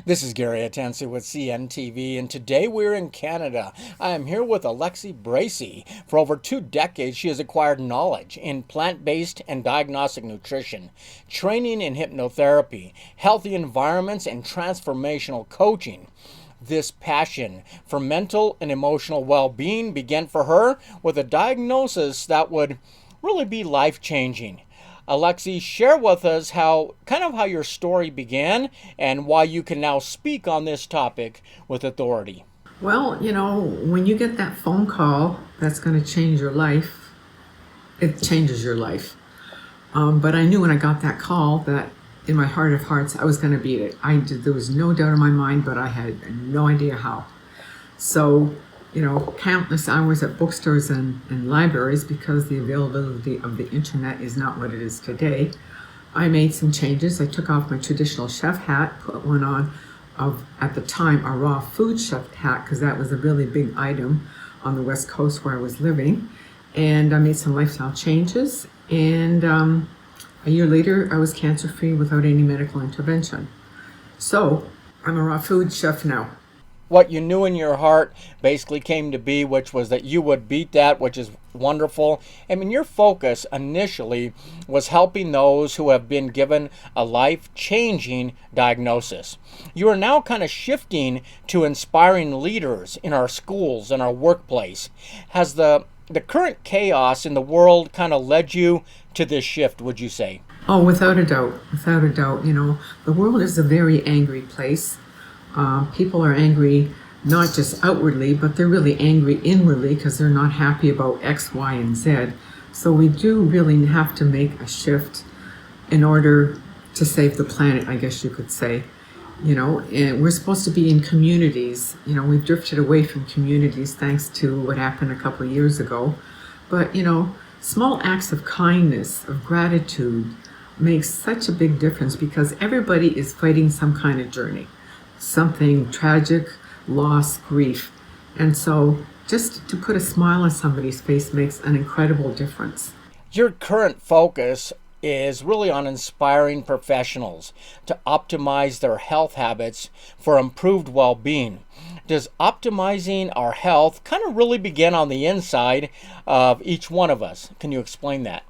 This is Gary Atencio with CNTV, and today we're in Canada. I am here with Alexi Bracey. For over 2 decades, she has acquired knowledge in plant-based and diagnostic nutrition, training in hypnotherapy, healthy environments, and transformational coaching. This passion for mental and emotional well-being began for her with a diagnosis that would really be life-changing. Alexi, share with us how your story began and why you can now speak on this topic with authority. Well, when you get that phone call that's going to change your life, it changes your life. But I knew when I got that call that in my heart of hearts, I was going to beat it. There was no doubt in my mind, but I had no idea how. So, countless hours at bookstores and libraries, because the availability of the internet is not what it is today. I made some changes. I took off my traditional chef hat, put one on at the time, a raw food chef hat, because that was a really big item on the West Coast where I was living. And I made some lifestyle changes. And a year later, I was cancer-free without any medical intervention. So I'm a raw food chef now. What you knew in your heart basically came to be, which was that you would beat that, which is wonderful. I mean, your focus initially was helping those who have been given a life-changing diagnosis. You are now kind of shifting to inspiring leaders in our schools and our workplace. Has the current chaos in the world kind of led you to this shift, would you say? Oh, without a doubt, without a doubt. The world is a very angry place. People are angry not just outwardly, but they're really angry inwardly because they're not happy about X, Y, and Z. So we do really have to make a shift in order to save the planet, I guess you could say. And we're supposed to be in communities. We've drifted away from communities thanks to what happened a couple of years ago. But, small acts of kindness, of gratitude makes such a big difference because everybody is fighting some kind of journey. Something tragic, loss, grief. And so just to put a smile on somebody's face makes an incredible difference. Your current focus is really on inspiring professionals to optimize their health habits for improved well-being. Does optimizing our health kind of really begin on the inside of each one of us? Can you explain that?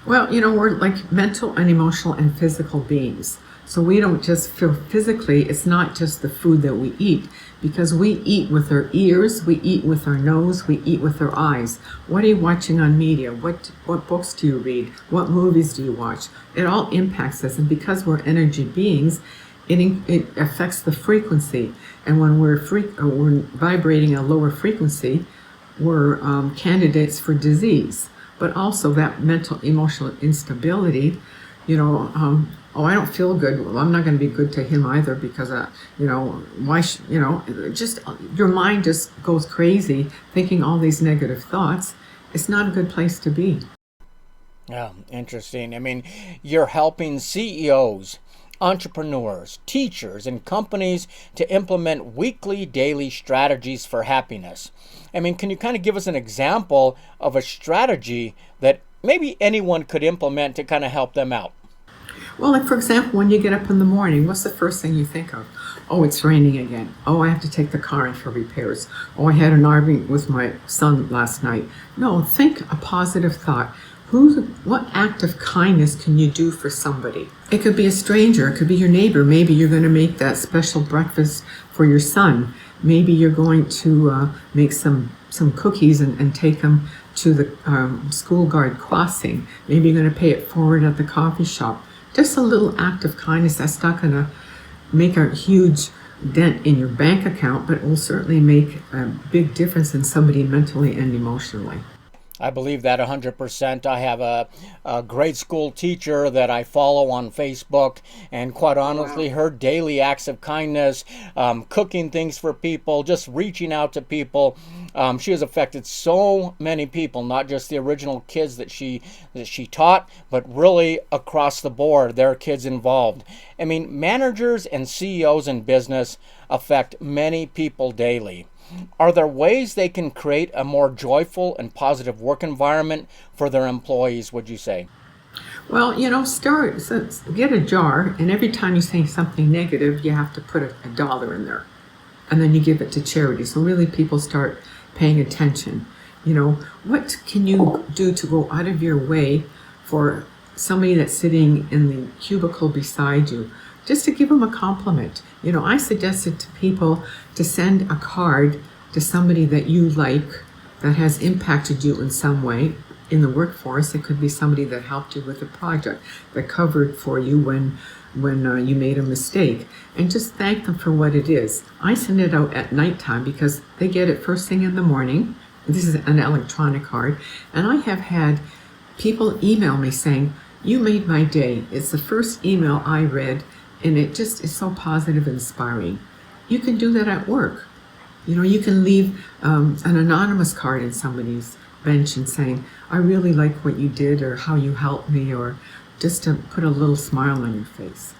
Well, we're like mental and emotional and physical beings. So we don't just feel physically, it's not just the food that we eat, because we eat with our ears, we eat with our nose, we eat with our eyes. What are you watching on media? What books do you read? What movies do you watch? It all impacts us, and because we're energy beings, it affects the frequency. And when we're vibrating a lower frequency, we're candidates for disease. But also that mental, emotional instability, I don't feel good. Well, I'm not going to be good to him either because, just your mind just goes crazy thinking all these negative thoughts. It's not a good place to be. Yeah, interesting. I mean, you're helping CEOs, entrepreneurs, teachers, and companies to implement weekly, daily strategies for happiness. I mean, can you kind of give us an example of a strategy that maybe anyone could implement to kind of help them out? Well, like for example, when you get up in the morning, what's the first thing you think of? Oh, it's raining again. Oh, I have to take the car in for repairs. Oh, I had an argument with my son last night. No, think a positive thought. What act of kindness can you do for somebody? It could be a stranger. It could be your neighbor. Maybe you're going to make that special breakfast for your son. Maybe you're going to make some cookies and take them to the school guard crossing. Maybe you're going to pay it forward at the coffee shop. Just a little act of kindness that's not going to make a huge dent in your bank account, but it will certainly make a big difference in somebody mentally and emotionally. I believe that 100%. I have a grade school teacher that I follow on Facebook, and quite honestly, her daily acts of kindness, cooking things for people, just reaching out to people, she has affected so many people, not just the original kids that she taught, but really across the board, there are kids involved. I mean, managers and CEOs in business affect many people daily. Are there ways they can create a more joyful and positive work environment for their employees, would you say? Well, get a jar, and every time you say something negative, you have to put a dollar in there, and then you give it to charity. So really, people start paying attention. What can you do to go out of your way for somebody that's sitting in the cubicle beside you, just to give them a compliment? I suggested to people to send a card to somebody that you like, that has impacted you in some way in the workforce. It could be somebody that helped you with a project, that covered for you when you made a mistake, and just thank them for what it is. I send it out at nighttime because they get it first thing in the morning. This is an electronic card, and I have had people email me saying, "You made my day. It's the first email I read, and it just is so positive and inspiring." You can do that at work. You can leave an anonymous card in somebody's bench and saying, "I really like what you did," or "how you helped me," or just to put a little smile on your face.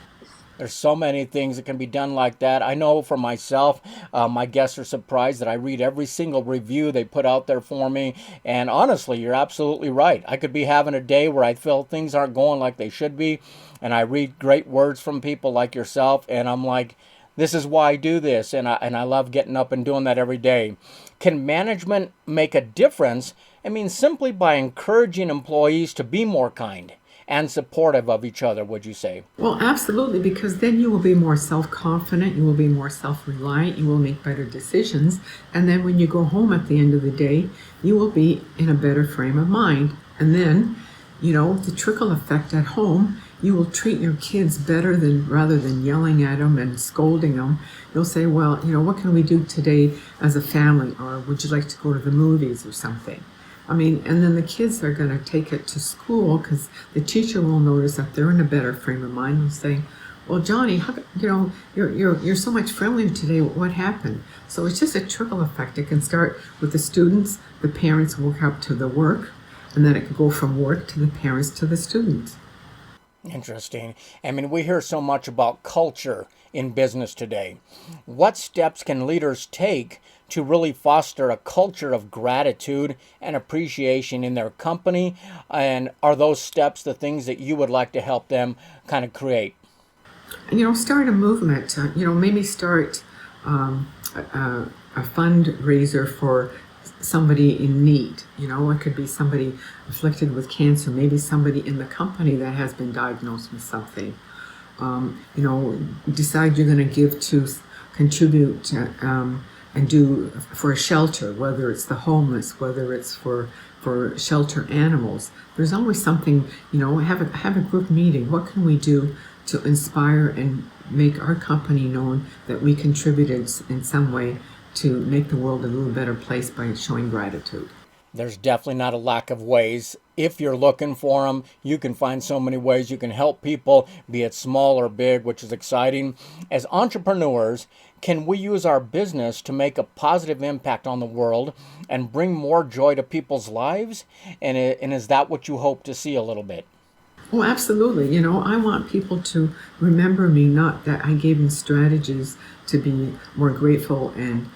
There's so many things that can be done like that. I know for myself, my guests are surprised that I read every single review they put out there for me. And honestly, you're absolutely right. I could be having a day where I feel things aren't going like they should be, and I read great words from people like yourself, and I'm like, this is why I do this, and I love getting up and doing that every day. Can management make a difference? I mean, simply by encouraging employees to be more kind and supportive of each other, would you say? Well, absolutely, because then you will be more self-confident, you will be more self-reliant, you will make better decisions, and then when you go home at the end of the day, you will be in a better frame of mind. And then, the trickle effect at home, you will treat your kids better rather than yelling at them and scolding them. You'll say, "Well, what can we do today as a family?" Or, "Would you like to go to the movies," or something. I mean, and then the kids are going to take it to school because the teacher will notice that they're in a better frame of mind and say, "Well, Johnny, you're so much friendlier today. What happened?" So it's just a trickle effect. It can start with the students, the parents work up to the work, and then it can go from work to the parents to the students. Interesting. I mean, we hear so much about culture in business today. What steps can leaders take to really foster a culture of gratitude and appreciation in their company? And are those steps the things that you would like to help them kind of create? Start a movement. Maybe start a fundraiser for somebody in need. It could be somebody afflicted with cancer, maybe somebody in the company that has been diagnosed with something. Decide you're going to contribute and do for a shelter, whether it's the homeless, whether it's for shelter animals. There's always something. Have a group meeting. What can we do to inspire and make our company known that we contributed in some way to make the world a little better place by showing gratitude? There's definitely not a lack of ways. If you're looking for them, you can find so many ways you can help people, be it small or big, which is exciting. As entrepreneurs, can we use our business to make a positive impact on the world and bring more joy to people's lives? And is that what you hope to see a little bit? Oh, absolutely. I want people to remember me, not that I gave them strategies to be more grateful and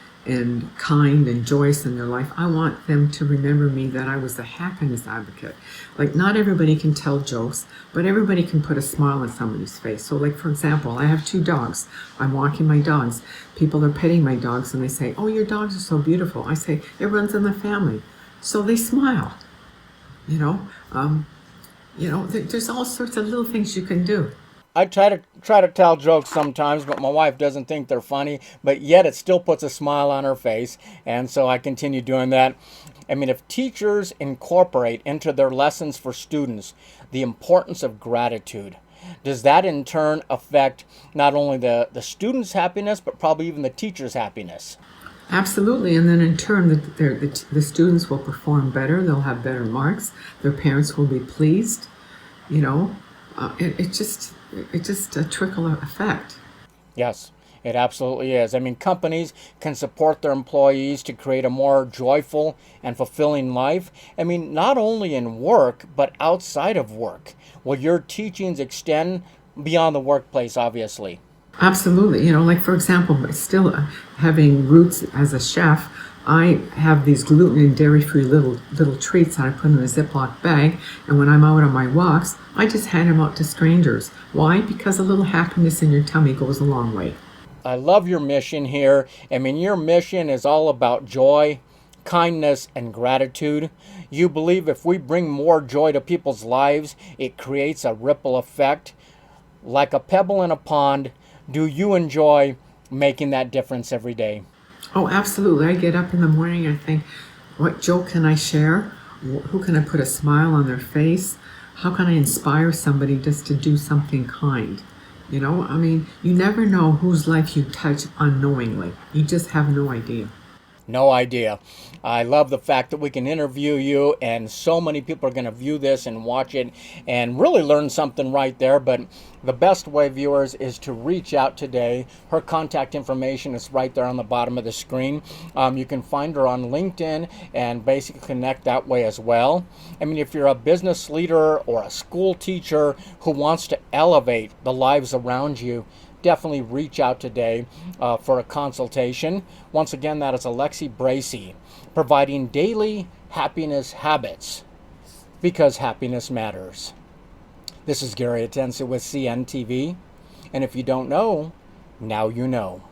kind and joyous in their life. I want them to remember me that I was a happiness advocate. Like, not everybody can tell jokes, but everybody can put a smile on somebody's face. So, like, for example, I have 2 dogs. I'm walking my dogs. People are petting my dogs and they say, "Oh, your dogs are so beautiful." I say, "It runs in the family." So they smile. You know, um, there's all sorts of little things you can do. I try to tell jokes sometimes, but my wife doesn't think they're funny, but yet it still puts a smile on her face, and so I continue doing that. I mean, if teachers incorporate into their lessons for students the importance of gratitude, does that in turn affect not only the students' happiness, but probably even the teachers' happiness? Absolutely, and then in turn, the students will perform better. They'll have better marks. Their parents will be pleased. You know, it's just a trickle effect. Yes, it absolutely is. I mean, companies can support their employees to create a more joyful and fulfilling life. I mean, not only in work, but outside of work. Will your teachings extend beyond the workplace, obviously? Absolutely, like for example, still having roots as a chef, I have these gluten and dairy-free little treats that I put in a Ziploc bag, and when I'm out on my walks, I just hand them out to strangers. Why? Because a little happiness in your tummy goes a long way. I love your mission here. I mean, your mission is all about joy, kindness, and gratitude. You believe if we bring more joy to people's lives, it creates a ripple effect. Like a pebble in a pond, do you enjoy making that difference every day? Oh, absolutely. I get up in the morning and I think, what joke can I share? Who can I put a smile on their face? How can I inspire somebody just to do something kind? You know, I mean, you never know whose life you touch unknowingly. You just have no idea. No idea. I love the fact that we can interview you, and so many people are going to view this and watch it and really learn something right there. But the best way, viewers, is to reach out today. Her contact information is right there on the bottom of the screen. You can find her on LinkedIn and basically connect that way as well. I mean, if you're a business leader or a school teacher who wants to elevate the lives around you, definitely reach out today for a consultation. Once again, that is Alexi Bracey, providing daily happiness habits because happiness matters. This is Gary Atencio with CNTV, and if you don't know, now you know.